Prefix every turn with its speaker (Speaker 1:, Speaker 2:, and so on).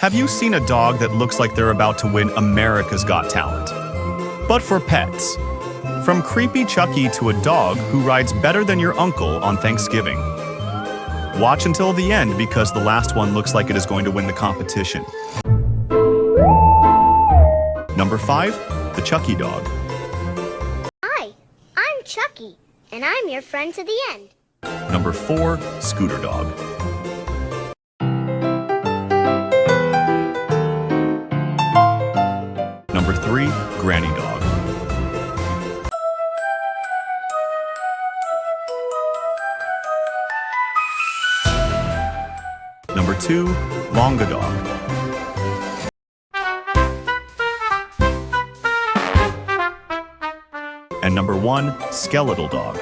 Speaker 1: Have you seen a dog that looks like they're about to win America's Got Talent? But for pets. From creepy Chucky to a dog who rides better than your uncle on Thanksgiving. Watch until the end because the last one looks like it is going to win the competition. Number 5, the Chucky dog.
Speaker 2: Hi, I'm Chucky, and I'm your friend to the end.
Speaker 1: Number 4, Scooter dog. Number 3, Granny dog. Number 2, Longa dog. And number 1, skeletal dog.